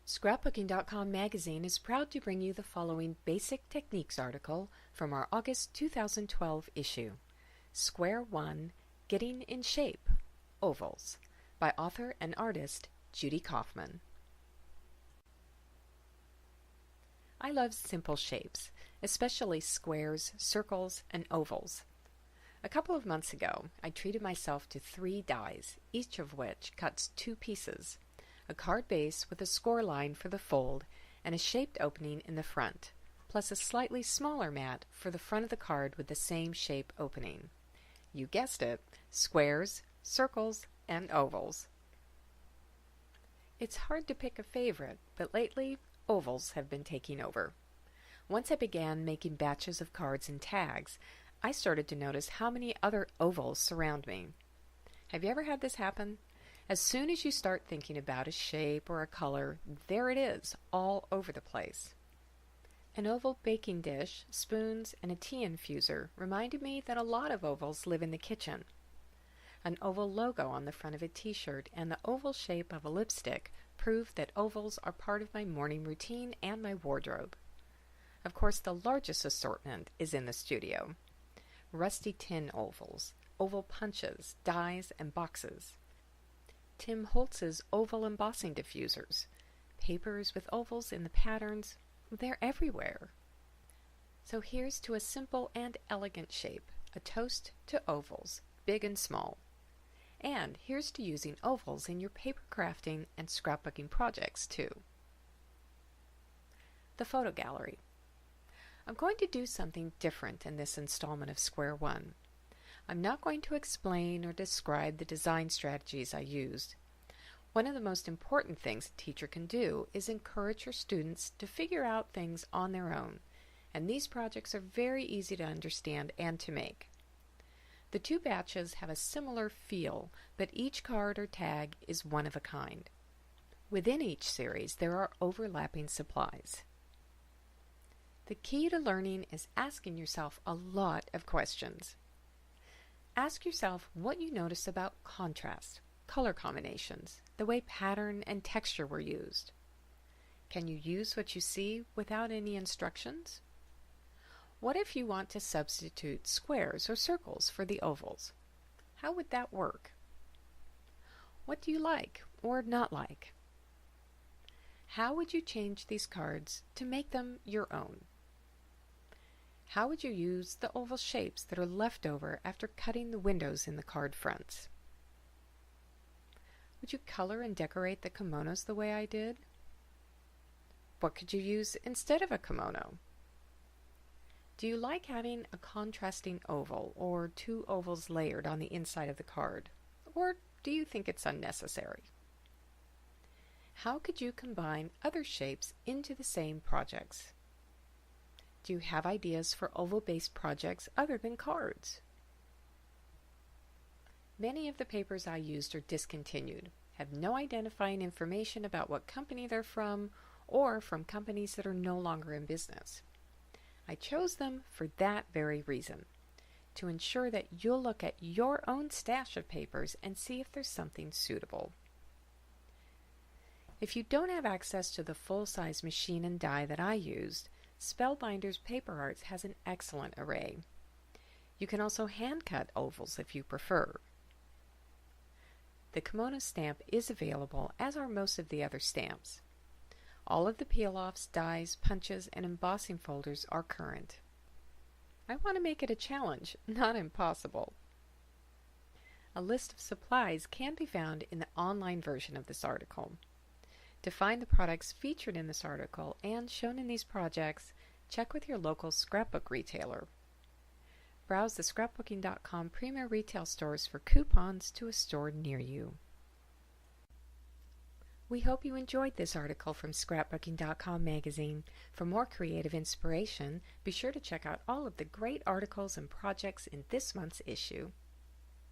Scrapbooking.com magazine is proud to bring you the following Basic Techniques article from our August 2012 issue, Square One, Getting in Shape, Ovals, by author and artist Judy Kaufman. I love simple shapes, especially squares, circles, and ovals. A couple of months ago, I treated myself to 3 dies, each of which cuts 2 pieces, a card base with a score line for the fold and a shaped opening in the front, plus a slightly smaller mat for the front of the card with the same shape opening. You guessed it, squares, circles, and ovals. It's hard to pick a favorite, but lately, ovals have been taking over. Once I began making batches of cards and tags, I started to notice how many other ovals surround me. Have you ever had this happen? As soon as you start thinking about a shape or a color, there it is, all over the place. An oval baking dish, spoons, and a tea infuser reminded me that a lot of ovals live in the kitchen. An oval logo on the front of a t-shirt and the oval shape of a lipstick prove that ovals are part of my morning routine and my wardrobe. Of course, the largest assortment is in the studio. Rusty tin ovals, oval punches, dies, and boxes. Tim Holtz's oval embossing diffusers. Papers with ovals in the patterns, they're everywhere. So here's to a simple and elegant shape, a toast to ovals, big and small. And here's to using ovals in your paper crafting and scrapbooking projects too. The photo gallery. I'm going to do something different in this installment of Square One. I'm not going to explain or describe the design strategies I used. One of the most important things a teacher can do is encourage her students to figure out things on their own, and these projects are very easy to understand and to make. The 2 batches have a similar feel, but each card or tag is one of a kind. Within each series, there are overlapping supplies. The key to learning is asking yourself a lot of questions. Ask yourself what you notice about contrast, color combinations, the way pattern and texture were used. Can you use what you see without any instructions? What if you want to substitute squares or circles for the ovals? How would that work? What do you like or not like? How would you change these cards to make them your own? How would you use the oval shapes that are left over after cutting the windows in the card fronts? Would you color and decorate the kimonos the way I did? What could you use instead of a kimono? Do you like having a contrasting oval or 2 ovals layered on the inside of the card? Or do you think it's unnecessary? How could you combine other shapes into the same projects? Do you have ideas for oval-based projects other than cards? Many of the papers I used are discontinued, have no identifying information about what company they're from, or from companies that are no longer in business. I chose them for that very reason, to ensure that you'll look at your own stash of papers and see if there's something suitable. If you don't have access to the full-size machine and die that I used, Spellbinders Paper Arts has an excellent array. You can also hand-cut ovals if you prefer. The kimono stamp is available, as are most of the other stamps. All of the peel-offs, dies, punches, and embossing folders are current. I want to make it a challenge, not impossible. A list of supplies can be found in the online version of this article. To find the products featured in this article and shown in these projects, check with your local scrapbook retailer. Browse the Scrapbooking.com premier retail stores for coupons to a store near you. We hope you enjoyed this article from Scrapbooking.com magazine. For more creative inspiration, be sure to check out all of the great articles and projects in this month's issue.